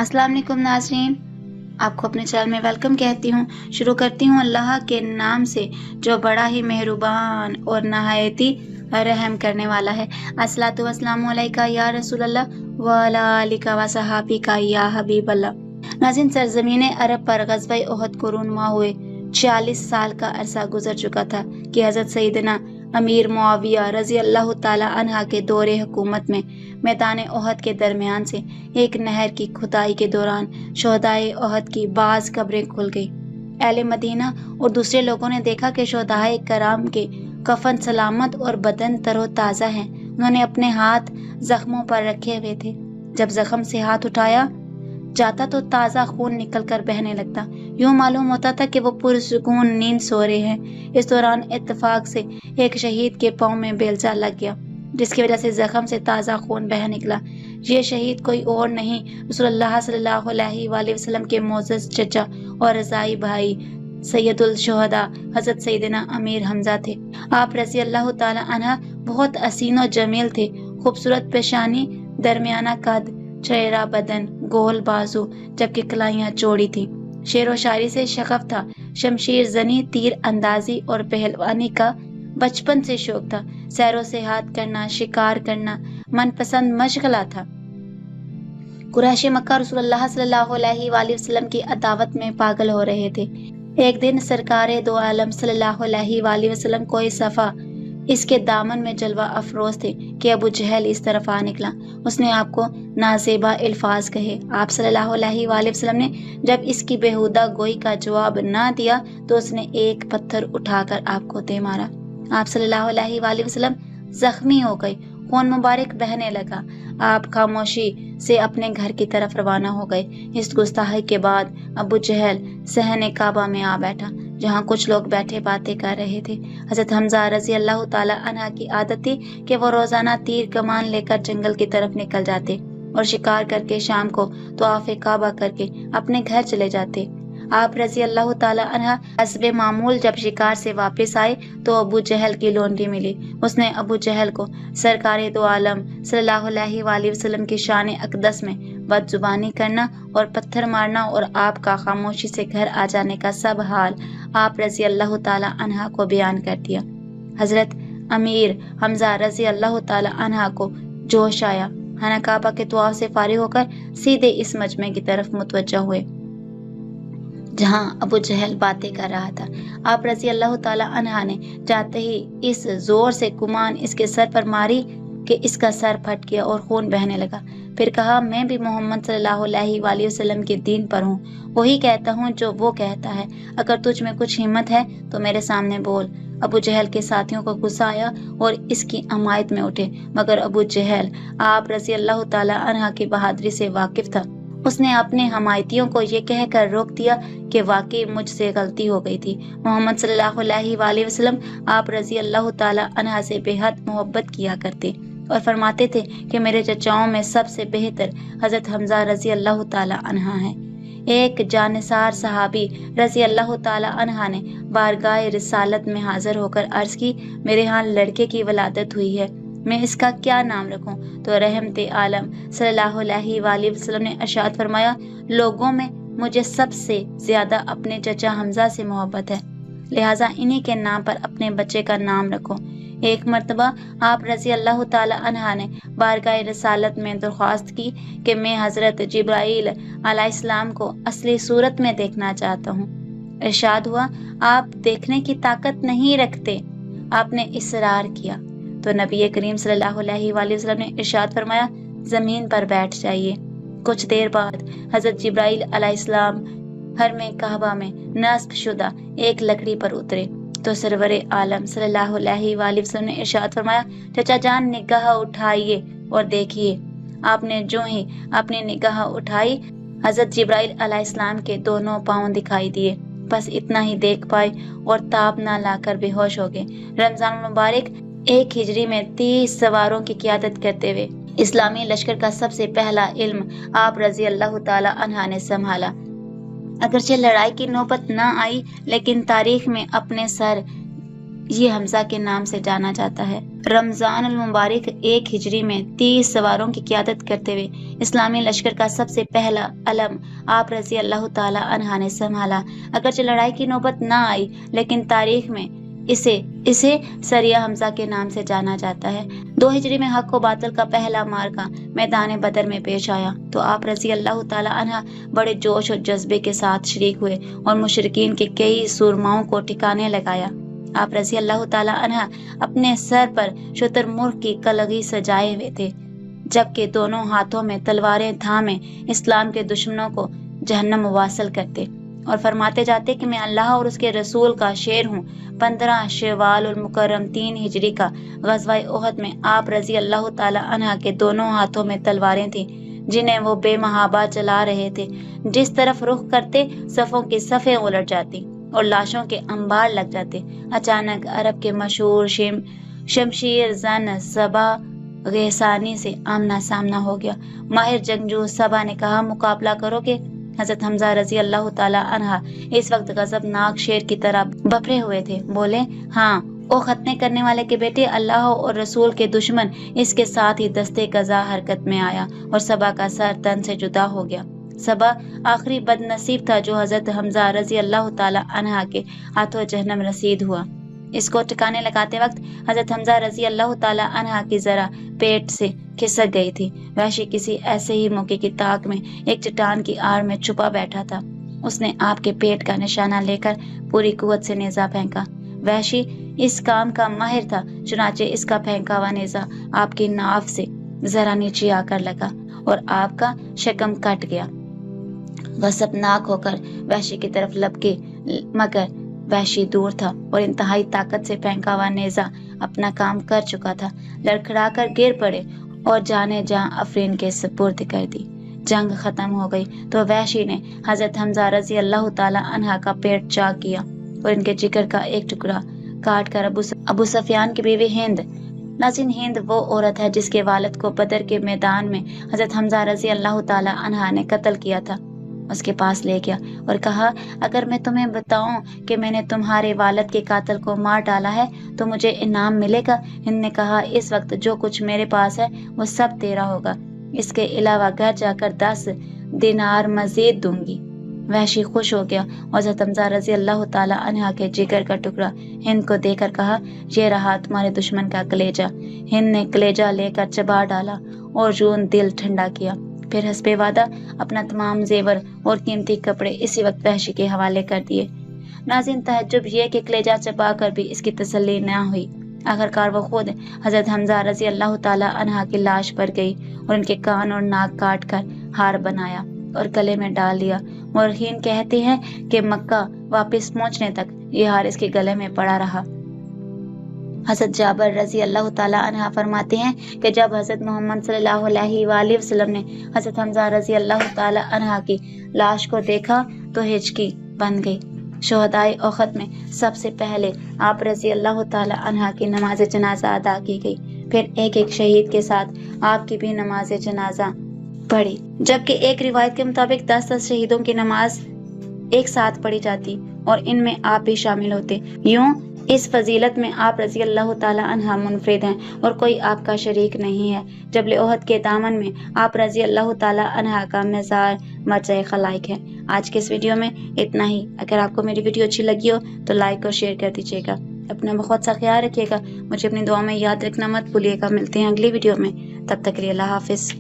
अस्सलाम वालेकुम नाज़रीन, आपको अपने चैनल में वेलकम कहती हूँ। शुरू करती हूँ अल्लाह के नाम से जो बड़ा ही मेहरबान और नहायती रहम करने वाला है। अस्सलातु वस्सलामु अलैका या रसूल अल्लाह व अला आलिका व सहाबिका या हबीब अल्लाह। नाज़रीन, सरज़मीन अरब पर ग़ज़वा उहद को रूनुमा हुए 46 साल का अरसा गुजर चुका था कि हज़रत सैयदना अमीर मुआविया रज़ी अल्लाह ताला अन्हा के दौरे हुकूमत में मैदान उहद के दरमियान से एक नहर की खुदाई के दौरान शोहदाए उहद की बाज़ कब्रें खुल गई। अहले मदीना और दूसरे लोगों ने देखा कि शोहदाए कराम के कफन सलामत और बदन तरोताज़ा हैं। उन्होंने अपने हाथ जख्मों पर रखे हुए थे। जब जख्म से हाथ उठाया जाता तो ताज़ा खून निकलकर बहने लगता। यूं मालूम होता था कि वो पुरसुकून नींद सो रहे हैं। इस दौरान इत्तेफाक से एक शहीद के पाँव में बेलचा लग गया, जिसकी वजह से जख्म से ताज़ा खून बह निकला। ये शहीद कोई और नहीं, रसूलुल्लाह सल्लल्लाहु अलैहि वसल्लम के मोअज़्ज़ज़ चचा और रज़ाई भाई सैयदुल शुहदा हज़रत सैयदना अमीर हमजा थे। आप रज़ी अल्लाह ताला अन्हा बहुत हसीन और जमील थे। खूबसूरत पेशानी, दरमियाना कद, चेहरा बदन, गोल बाजू, जबकि कलाइयाँ चौड़ी थी। शेर व शायरी से शगफ था। शमशीर जनी, तीर अंदाजी और पहलवानी का बचपन से शौक था। सैरो सेहात करना, शिकार करना मनपसंद मशगला था। कुरैश मक्का रसूलुल्लाह सल्लल्लाहु अलैहि वसल्लम की अदावत में पागल हो रहे थे। एक दिन सरकारे दो आलम सल्लल्लाहु अलैहि वसल्लम कोई सफ़ा इसके दामन में जलवा अफरोज थे कि अबू जहल इस तरफ आ निकला। उसने आपको नाज़ेबा अल्फाज कहे। आप सल्लल्लाहु अलैहि वसल्लम ने जब इसकी बेहुदा गोई का जवाब ना दिया तो उसने एक पत्थर उठाकर आपको दे मारा। आप सल्लल्लाहु अलैहि वसल्लम जख्मी हो गए, खून मुबारक बहने लगा। आप खामोशी से अपने घर की तरफ रवाना हो गए। इस गुस्ताखी के बाद अबू जहल सहने काबा में आ बैठा, जहाँ कुछ लोग बैठे बातें कर रहे थे। हज़रत हमजा रज़ी अल्लाह ताला अन्हा की आदत थी कि वो रोज़ाना तीर कमान लेकर जंगल की तरफ निकल जाते और शिकार करके शाम को तवाफ़े काबा करके अपने घर चले जाते। आप रज़ी अल्लाह ताला अन्हा हस्बे मामूल जब शिकार से वापस आए तो अबू जहल की लौंडी मिली। उसने अबू जहल को सरकारे दो आलम सल्लल्लाहु अलैहि वसल्लम की शान अक़दस में बदजुबानी करना और पत्थर मारना और आपका खामोशी से घर आ जाने का सब हाल आप रज़ी अल्लाह ताला अन्हा को बयान कर दिया। हज़रत अमीर हमजा रज़ी अल्लाह ताला अन्हा को जोश आया। खाना काबा के तवाफ़ से फारिग होकर सीधे इस मजमे की तरफ मुतवज्जा हुए जहाँ अबू जहल बातें कर रहा था। आप रज़ी अल्लाह ताला अन्हा ने जाते ही इस जोर से कुमान इसके सर पर मारी कि इसका सर फट गया और खून बहने लगा। फिर कहा, मैं भी मोहम्मद सल्लल्लाहु अलैहि वसल्लम के दीन पर हूँ, वही कहता हूँ जो वो कहता है। अगर तुझ में कुछ हिम्मत है तो मेरे सामने बोल। अबू जहल के साथियों को गुस्सा आया और इसकी हमायत में उठे, मगर अबू जहल आप रज़ी अल्लाह ताला अन्हा की बहादुरी से वाकिफ था। उसने अपने हमायतियों को ये कहकर रोक दिया कि वाकई मुझसे गलती हो गई थी। मोहम्मद सल्लल्लाहु अलैहि वसल्लम आप रज़ी अल्लाह ताला अन्हा से बेहद मोहब्बत किया करते और फरमाते थे कि मेरे चचाओं में सबसे बेहतर हज़रत हमजा रज़ी अल्लाह ताला अन्हा है। एक जानिसार सहाबी रज़ी अल्लाह ताला अन्हा ने बारगाह रिसालत में हाजिर होकर अर्ज़ की, मेरे यहाँ लड़के की वलादत हुई है, मैं इसका क्या नाम रखूं? तो रहमते आलम सल्लल्लाहु अलैहि वसल्लम ने इरशाद फरमाया, लोगों में मुझे सबसे ज्यादा अपने चचा हमजा से मोहब्बत है, लिहाजा इन्हीं के नाम पर अपने बच्चे का नाम रखो। एक मर्तबा आप रज़ी अल्लाह ताला अन्हा ने बारगाह रिसालत में दरख्वास्त की कि मैं हज़रत जिब्राईल अलैहिस्सलाम को असली सूरत में देखना चाहता हूँ। इरशाद हुआ, आप देखने की ताकत नहीं रखते। आपने इसरार किया तो नबी करीम सल्लल्लाहु अलैहि वसल्लम ने इरशाद फरमाया, ज़मीन पर बैठ जाइए। कुछ देर बाद हज़रत जिब्राईल अलैहिस्सलाम हरमे कहबा में नस्ब शुदा एक लकड़ी पर उतरे तो सरवरे आलम सल्लल्लाहु अलैहि वसल्लम ने इरशाद फरमाया, चचा जान निगाह उठाइए और देखिए। आपने जो ही अपनी निगाह उठाई, हज़रत जिब्राईल अलैहिस्सलाम के दोनों पाँव दिखाई दिए। बस इतना ही देख पाए और ताब ना लाकर बेहोश हो गए। रमजान मुबारक 1 हिजरी में 30 सवारों की क़ियादत करते हुए इस्लामी लश्कर का सबसे पहला इल्म आप रज़ी अल्लाह ताला अन्हा ने संभाला। अगरचे लड़ाई की नौबत न आई, लेकिन तारीख में अपने सर یہ حمزہ کے نام سے جانا جاتا ہے۔ رمضان المبارک 1 ہجری میں 30 سواروں کی قیادت کرتے ہوئے اسلامی لشکر کا سب سے پہلا علم آپ رضی اللہ تعالی عنہ نے سنبھالا۔ اگرچہ لڑائی کی نوبت نہ آئی لیکن تاریخ میں اسے سریہ حمزہ کے نام سے جانا جاتا ہے۔ 2 ہجری میں حق و باطل کا پہلا معرکہ میدان بدر میں پیش آیا تو آپ رضی اللہ تعالی عنہ بڑے جوش و جذبے کے ساتھ شریک ہوئے اور مشرکین کے کئی سورماؤں کو ٹھکانے لگایا۔ آپ رضی اللہ تعالی عنہ اپنے سر پر شتر مرغ کی کلگی سجائے ہوئے تھے، جبکہ دونوں ہاتھوں میں تلواریں تھامے اسلام کے دشمنوں کو جہنم واصل کرتے اور فرماتے جاتے کہ میں اللہ اور اس کے رسول کا شیر ہوں۔ 15 شوال المکرم 3 ہجری کا غزوہ احد میں آپ رضی اللہ تعالی عنہ کے دونوں ہاتھوں میں تلواریں تھیں جنہیں وہ بے محابہ چلا رہے تھے۔ جس طرف رخ کرتے صفوں کی صفیں الٹ جاتی اور لاشوں کے انبار لگ جاتے۔ اچانک عرب کے مشہور شمشیر زن صبا غیسانی سے آمنا سامنا ہو گیا۔ ماہر جنگجو صبا نے کہا، مقابلہ کرو گے؟ حضرت حمزہ رضی اللہ تعالی عنہ اس وقت غضبناک شیر کی طرح بپھرے ہوئے تھے۔ بولے، ہاں۔ او ختنے کرنے والے کے بیٹے، اللہ اور رسول کے دشمن! اس کے ساتھ ہی دستے قضا حرکت میں آیا اور صبا کا سر تن سے جدا ہو گیا۔ صبا آخری بد نصیب تھا جو حضرت حمزہ رضی اللہ تعالی عنہ کے ہاتھوں جہنم رسید ہوا۔ اس کو ٹھکانے لگاتے وقت حضرت حمزہ رضی اللہ تعالی عنہ کی ذرا پیٹ سے کھسک گئی تھی۔ وحشی کسی ایسے ہی موقع کی طاق میں ایک چٹان کی آڑ میں چھپا بیٹھا تھا۔ اس نے آپ کے پیٹ کا نشانہ لے کر پوری قوت سے نیزہ پھینکا۔ وحشی اس کام کا ماہر تھا، چنانچہ اس کا پھینکا ہوا نیزہ آپ کی ناف سے ذرا نیچے آ کر لگا اور آپ کا شکم کٹ گیا۔ غضبناک ہو کر وحشی کی طرف لپکے، مگر وحشی دور تھا اور انتہائی طاقت سے پھینکا ہوا نیزہ اپنا کام کر چکا تھا۔ لڑکھڑا کر گر پڑے اور جانے جاں آفرین کے سپرد کر دی۔ جنگ ختم ہو گئی تو وحشی نے حضرت حمزہ رضی اللہ تعالی عنہ کا پیٹ چاک کیا اور ان کے جگر کا ایک ٹکڑا کاٹ کر ابو سفیان کی بیوی ہند، ناظرین ہند وہ عورت ہے جس کے والد کو بدر کے میدان میں حضرت حمزہ رضی اللہ تعالی عنہ نے قتل کیا تھا، اس کے پاس لے گیا اور کہا، اگر میں تمہیں بتاؤں کہ میں نے تمہارے والد کے قاتل کو مار ڈالا ہے تو مجھے انعام ملے گا؟ ہند نے کہا، اس وقت جو کچھ میرے پاس ہے وہ سب تیرا ہوگا، اس کے علاوہ گھر جا کر 10 دینار مزید دوں گی۔ وحشی خوش ہو گیا اور حضرت حمزہ رضی اللہ تعالی عنہ کے جگر کا ٹکڑا ہند کو دے کر کہا، یہ رہا تمہارے دشمن کا کلیجہ۔ ہند نے کلیجہ لے کر چبا ڈالا اور یوں دل ٹھنڈا کیا۔ پھر حسب وعدہ اپنا تمام زیور اور قیمتی کپڑے اسی وقت وحشی کے حوالے کر دیے۔ ناظرین، تعجب یہ کہ کلیجہ چبا کر بھی اس کی تسلی نہ ہوئی۔ آخرکار وہ خود حضرت حمزہ رضی اللہ تعالی عنہ کی لاش پر گئی اور ان کے کان اور ناک کاٹ کر ہار بنایا اور گلے میں ڈال دیا۔ مورخین کہتے ہیں کہ مکہ واپس پہنچنے تک یہ ہار اس کے گلے میں پڑا رہا۔ حضرت جابر رضی اللہ تعالی عنہ فرماتے ہیں کہ جب حضرت محمد صلی اللہ علیہ وآلہ وسلم نے حضرت حمزہ رضی اللہ تعالی عنہ کی لاش کو دیکھا تو ہچکی بن گئی۔ شہدائے احد میں سب سے پہلے آپ رضی اللہ تعالی عنہ کی نماز جنازہ ادا کی گئی، پھر ایک ایک شہید کے ساتھ آپ کی بھی نماز جنازہ پڑھی، جبکہ ایک روایت کے مطابق 10 شہیدوں کی نماز ایک ساتھ پڑھی جاتی اور ان میں آپ بھی شامل ہوتے۔ یوں اس فضیلت میں آپ رضی اللہ تعالی عنہ منفرد ہیں اور کوئی آپ کا شریک نہیں ہے۔ جبل احد کے دامن میں آپ رضی اللہ تعالی عنہ کا مزار مرجع خلائق ہے۔ آج کے اس ویڈیو میں اتنا ہی۔ اگر آپ کو میری ویڈیو اچھی لگی ہو تو لائک اور شیئر کر دیجیے گا۔ اپنا بہت سا خیال رکھیے گا، مجھے اپنی دعا میں یاد رکھنا مت بھولیے گا۔ ملتے ہیں اگلی ویڈیو میں، تب تک کے لیے اللہ حافظ۔